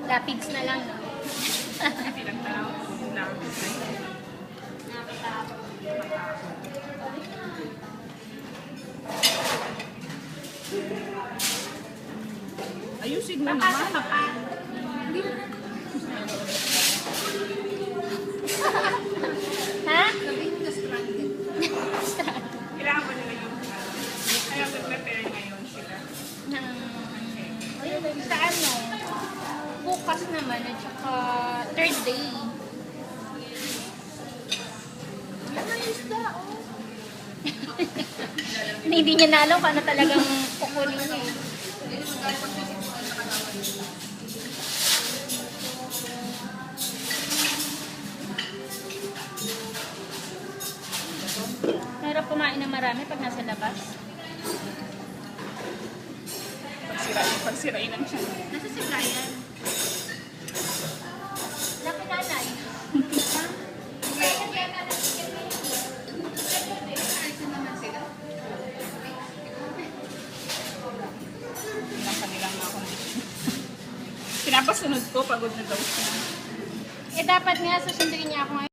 Lapids na lang, no? Ayusin mo Papasok naman. ka pa. Ha? Kailangan mo nila yung kaya mag-prepare ngayon sila. Sa ano? Bukas naman at saka third day. Hindi niya na alam paano talagang kukunin niya eh. Mahirap kumain ng marami pag nasa labas. Pagsirain lang siya. Nasa si Brian. Laki nanay. Ang kanilang mga kondisyon. Pinapasunod ko, pagod na daw siya. Eh dapat nga susunduin niya ako ngayon.